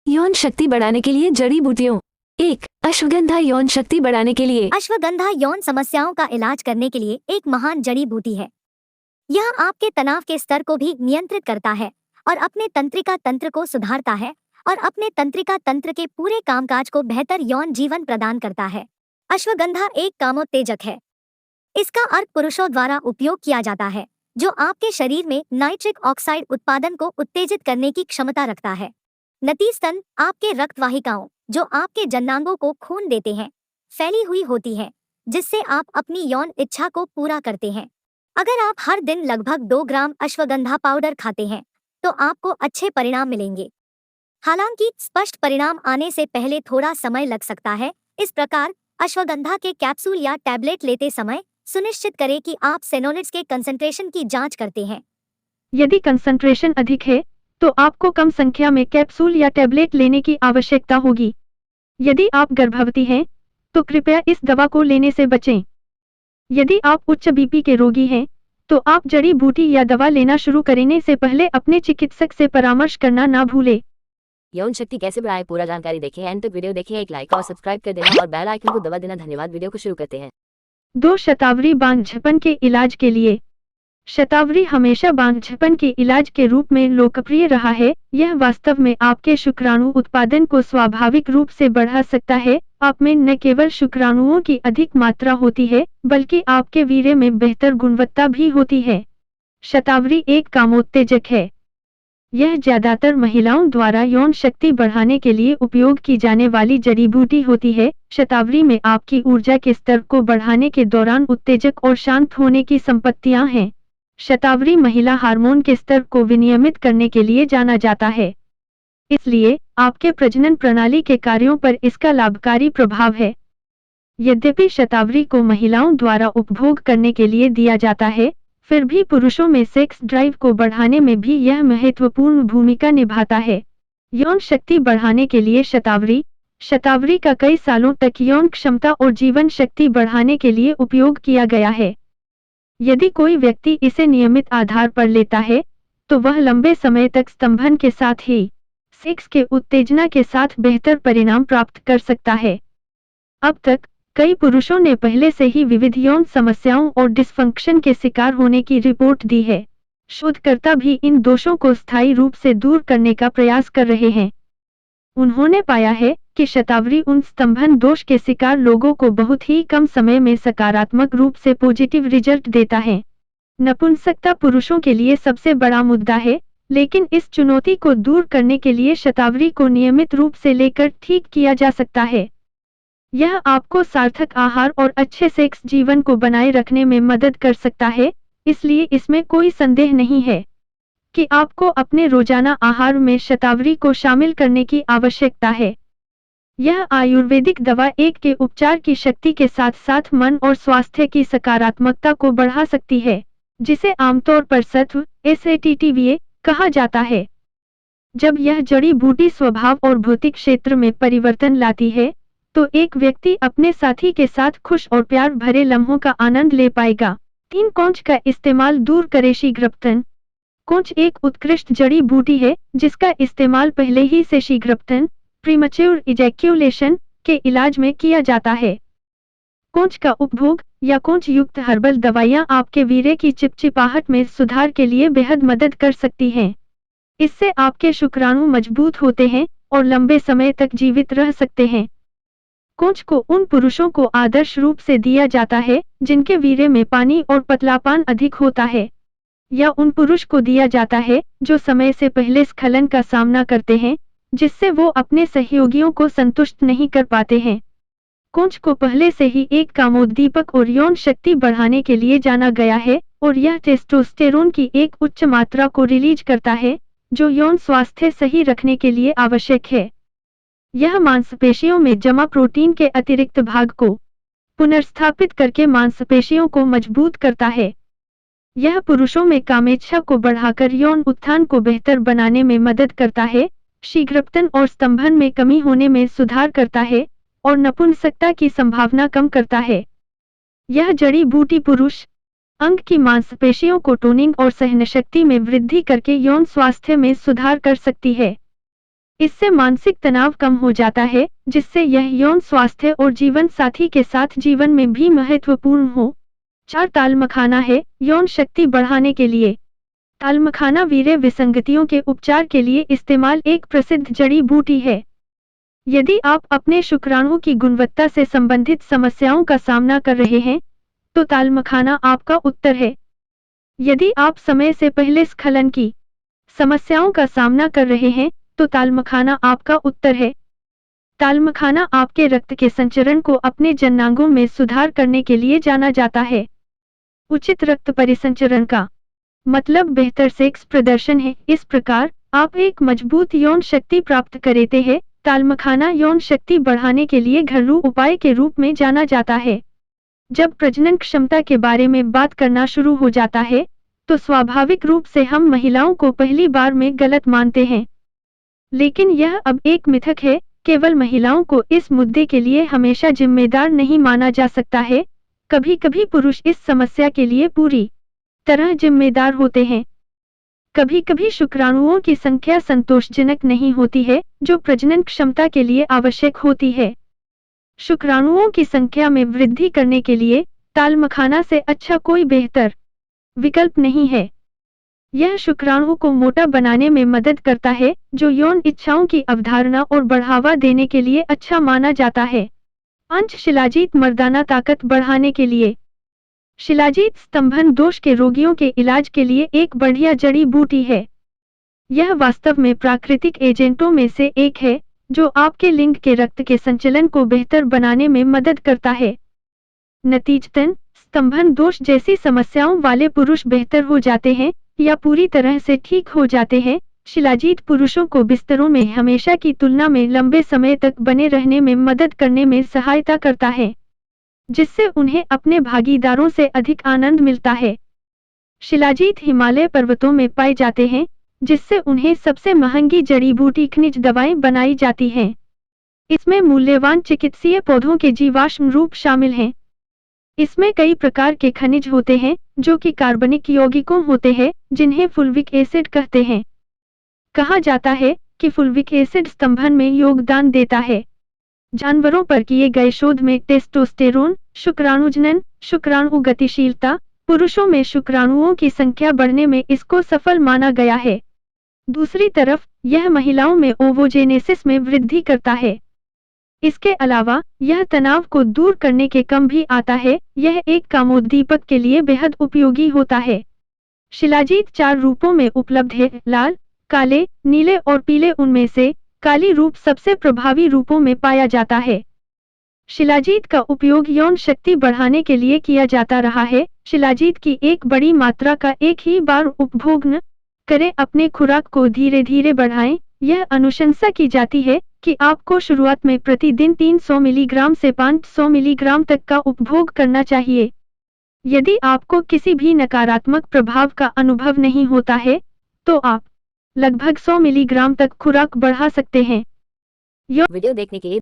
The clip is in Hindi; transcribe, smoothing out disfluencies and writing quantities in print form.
यौन शक्ति बढ़ाने के लिए जड़ी बूटियों। 1. अश्वगंधा यौन शक्ति बढ़ाने के लिए। अश्वगंधा यौन समस्याओं का इलाज करने के लिए एक महान जड़ी बूटी है। यह आपके तनाव के स्तर को भी नियंत्रित करता है और अपने तंत्रिका तंत्र को सुधारता है और अपने तंत्रिका तंत्र के पूरे कामकाज को बेहतर यौन जीवन प्रदान करता है। अश्वगंधा एक कामोत्तेजक है। इसका अर्क पुरुषों द्वारा उपयोग किया जाता है, जो आपके शरीर में नाइट्रिक ऑक्साइड उत्पादन को उत्तेजित करने की क्षमता रखता है। नतीजतन आपके रक्त वाहिकाओं, जो आपके जननांगों को खून देते हैं, फैली हुई होती है, जिससे आप अपनी यौन इच्छा को पूरा करते हैं। अगर आप हर दिन लगभग 2 ग्राम अश्वगंधा पाउडर खाते हैं, तो आपको अच्छे परिणाम मिलेंगे। हालांकि स्पष्ट परिणाम आने से पहले थोड़ा समय लग सकता है। इस प्रकार अश्वगंधा के कैप्सूल या टैबलेट लेते समय सुनिश्चित करें कि आप सेनोलिड्स के कंसंट्रेशन की जांच करते हैं। यदि कंसंट्रेशन अधिक है, तो आपको कम संख्या में कैप्सूल या टैबलेट लेने की आवश्यकता होगी। यदि आप गर्भवती हैं, तो कृपया इस दवा को लेने से बचें। यदि आप उच्च बीपी के रोगी हैं, तो आप जड़ी बूटी या दवा लेना शुरू करने से पहले अपने चिकित्सक से परामर्श करना ना भूलें। यौन शक्ति कैसे बढ़ाएं, पूरा जानकारी देखें, एंड तक वीडियो देखें, एक लाइक और सब्सक्राइब कर देना और बेल आइकन को दबा देना। धन्यवाद। वीडियो को शुरू करते हैं। 2. शतावरी बांझपन के इलाज के लिए। शतावरी हमेशा बांझपन के इलाज के रूप में लोकप्रिय रहा है। यह वास्तव में आपके शुक्राणु उत्पादन को स्वाभाविक रूप से बढ़ा सकता है। आप में न केवल शुक्राणुओं की अधिक मात्रा होती है, बल्कि आपके वीर्य में बेहतर गुणवत्ता भी होती है। शतावरी एक कामोत्तेजक है। यह ज्यादातर महिलाओं द्वारा यौन शक्ति बढ़ाने के लिए उपयोग की जाने वाली जड़ी बूटी होती है। शतावरी में आपकी ऊर्जा के स्तर को बढ़ाने के दौरान उत्तेजक और शांत होने की संपत्तियां हैं। शतावरी महिला हार्मोन के स्तर को विनियमित करने के लिए जाना जाता है, इसलिए आपके प्रजनन प्रणाली के कार्यों पर इसका लाभकारी प्रभाव है। यद्यपि शतावरी को महिलाओं द्वारा उपभोग करने के लिए दिया जाता है, फिर भी पुरुषों में सेक्स ड्राइव को बढ़ाने में भी यह महत्वपूर्ण भूमिका निभाता है। यौन शक्ति बढ़ाने के लिए शतावरी का कई सालों तक यौन क्षमता और जीवन शक्ति बढ़ाने के लिए उपयोग किया गया है। यदि कोई व्यक्ति इसे नियमित आधार पर लेता है, तो वह लंबे समय तक स्तंभन के साथ ही सेक्स के उत्तेजना के साथ बेहतर परिणाम प्राप्त कर सकता है। अब तक कई पुरुषों ने पहले से ही विविध यौन समस्याओं और डिस्फंक्शन के शिकार होने की रिपोर्ट दी है। शोधकर्ता भी इन दोषों को स्थायी रूप से दूर करने का प्रयास कर रहे हैं। उन्होंने पाया है कि शतावरी उन स्तंभन दोष के शिकार लोगों को बहुत ही कम समय में सकारात्मक रूप से पॉजिटिव रिजल्ट देता है। नपुंसकता पुरुषों के लिए सबसे बड़ा मुद्दा है, लेकिन इस चुनौती को दूर करने के लिए शतावरी को नियमित रूप से लेकर ठीक किया जा सकता है। यह आपको सार्थक आहार और अच्छे सेक्स जीवन को बनाए रखने में मदद कर सकता है, इसलिए इसमें कोई संदेह नहीं है कि आपको अपने रोजाना आहार में शतावरी को शामिल करने की आवश्यकता है। यह आयुर्वेदिक दवा एक के उपचार की शक्ति के साथ साथ मन और स्वास्थ्य की सकारात्मकता को बढ़ा सकती है, जिसे आमतौर पर सत्व SATTVA कहा जाता है। जब यह जड़ी बूटी स्वभाव और भौतिक क्षेत्र में परिवर्तन लाती है, तो एक व्यक्ति अपने साथी के साथ खुश और प्यार भरे लम्हों का आनंद ले पाएगा। 3. कौंच का इस्तेमाल दूर करे शीघ्रपतन। कौंच एक उत्कृष्ट जड़ी बूटी है, जिसका इस्तेमाल पहले ही से शीघ्रपतन प्रीमच्योर इजैक्यूलेशन के इलाज में किया जाता है। कौंच का उपभोग या कौंच युक्त हर्बल दवाइयाँ आपके वीर्य की चिपचिपाहट में सुधार के लिए बेहद मदद कर सकती हैं। इससे आपके शुक्राणु मजबूत होते हैं और लंबे समय तक जीवित रह सकते हैं। कौंच को उन पुरुषों को आदर्श रूप से दिया जाता है जिनके वीर्य में पानी और पतलापन अधिक होता है, या उन पुरुष को दिया जाता है जो समय से पहले स्खलन का सामना करते हैं, जिससे वो अपने सहयोगियों को संतुष्ट नहीं कर पाते हैं। कौंच को पहले से ही एक कामोद्दीपक और यौन शक्ति बढ़ाने के लिए जाना गया है, और यह टेस्टोस्टेरोन की एक उच्च मात्रा को रिलीज करता है, जो यौन स्वास्थ्य सही रखने के लिए आवश्यक है। यह मांसपेशियों में जमा प्रोटीन के अतिरिक्त भाग को पुनर्स्थापित करके मांसपेशियों को मजबूत करता है। यह पुरुषों में कामेच्छा को बढ़ाकर यौन उत्थान को बेहतर बनाने में मदद करता है, शीघ्रपतन और स्तंभन में कमी होने में सुधार करता है और नपुंसकता की संभावना कम करता है। यह जड़ी बूटी पुरुष अंग की मांसपेशियों को टोनिंग और सहनशक्ति में वृद्धि करके यौन स्वास्थ्य में सुधार कर सकती है। इससे मानसिक तनाव कम हो जाता है, जिससे यह यौन स्वास्थ्य और जीवन साथी के साथ जीवन में भी महत्वपूर्ण हो। 4 ताल मखाना है यौन शक्ति बढ़ाने के लिए। ताल मखाना वीर्य विसंगतियों के उपचार के लिए इस्तेमाल एक प्रसिद्ध जड़ी बूटी है। यदि आप अपने शुक्राणुओं की गुणवत्ता से संबंधित समस्याओं का सामना कर रहे हैं, तो ताल मखाना आपका उत्तर है। यदि आप समय से पहले स्खलन की समस्याओं का सामना कर रहे हैं, तो ताल मखाना आपका उत्तर है। ताल मखाना आपके रक्त के संचरण को अपने जननांगों में सुधार करने के लिए जाना जाता है। उचित रक्त परिसंचरण का मतलब बेहतर सेक्स प्रदर्शन है। इस प्रकार आप एक मजबूत यौन शक्ति प्राप्त करते हैं। ताल मखाना यौन शक्ति बढ़ाने के लिए घरेलू उपाय के रूप में जाना जाता है। जब प्रजनन क्षमता के बारे में बात करना शुरू हो जाता है, तो स्वाभाविक रूप से हम महिलाओं को पहली बार में गलत मानते हैं। लेकिन यह अब एक मिथक है। केवल महिलाओं को इस मुद्दे के लिए हमेशा जिम्मेदार नहीं माना जा सकता है। कभी कभी पुरुष इस समस्या के लिए पूरी तरह जिम्मेदार होते हैं। कभी कभी शुक्राणुओं की संख्या संतोषजनक नहीं होती है, जो प्रजनन क्षमता के लिए आवश्यक होती है। शुक्राणुओं की संख्या में वृद्धि करने के लिए ताल मखाना से अच्छा कोई बेहतर विकल्प नहीं है। यह शुक्राणु को मोटा बनाने में मदद करता है, जो यौन इच्छाओं की अवधारणा और बढ़ावा देने के लिए अच्छा माना जाता है। 5 शिलाजीत मर्दाना ताकत बढ़ाने के लिए। शिलाजीत स्तंभन दोष के रोगियों के इलाज के लिए एक बढ़िया जड़ी बूटी है। यह वास्तव में प्राकृतिक एजेंटों में से एक है, जो आपके लिंग के रक्त के संचलन को बेहतर बनाने में मदद करता है। नतीजतन, स्तंभन दोष जैसी समस्याओं वाले पुरुष बेहतर हो जाते हैं या पूरी तरह से ठीक हो जाते हैं। शिलाजीत पुरुषों को बिस्तरों में हमेशा की तुलना में लंबे समय तक बने रहने में मदद करने में सहायता करता है, जिससे उन्हें अपने भागीदारों से अधिक आनंद मिलता है। शिलाजीत हिमालय पर्वतों में पाए जाते हैं, जिससे उन्हें सबसे महंगी जड़ी बूटी खनिज दवाएं बनाई जाती हैं। इसमें मूल्यवान चिकित्सीय पौधों के जीवाश्म रूप शामिल हैं। इसमें कई प्रकार के खनिज होते हैं, जो कि कार्बनिक यौगिकों होते हैं, जिन्हें फुल्विक एसिड कहते हैं। कहा जाता है कि फुल्विक एसिड स्तंभन में योगदान देता है। जानवरों पर किए गए शोध में टेस्टोस्टेरोन, शुक्राणुजनन, शुक्राणु गतिशीलता, पुरुषों में शुक्राणुओं की संख्या बढ़ने में इसको सफल माना गया है। दूसरी तरफ, यह महिलाओं में ओवोजेनेसिस में वृद्धि करता है। इसके अलावा यह तनाव को दूर करने के कम भी आता है। यह एक कामोद्दीपक के लिए बेहद उपयोगी होता है। शिलाजीत 4 रूपों में उपलब्ध है: लाल, काले, नीले और पीले। उनमें से काली रूप सबसे प्रभावी रूपों में पाया जाता है। शिलाजीत का उपयोग यौन शक्ति बढ़ाने के लिए किया जाता रहा है। शिलाजीत की एक बड़ी मात्रा का एक ही बार उपभोग न करें। अपने खुराक को धीरे धीरे बढ़ाएं। यह अनुशंसा की जाती है कि आपको शुरुआत में प्रतिदिन 300 मिलीग्राम से 500 मिलीग्राम तक का उपभोग करना चाहिए। यदि आपको किसी भी नकारात्मक प्रभाव का अनुभव नहीं होता है, तो आप लगभग 100 मिलीग्राम तक खुराक बढ़ा सकते हैं। वीडियो देखने के लिए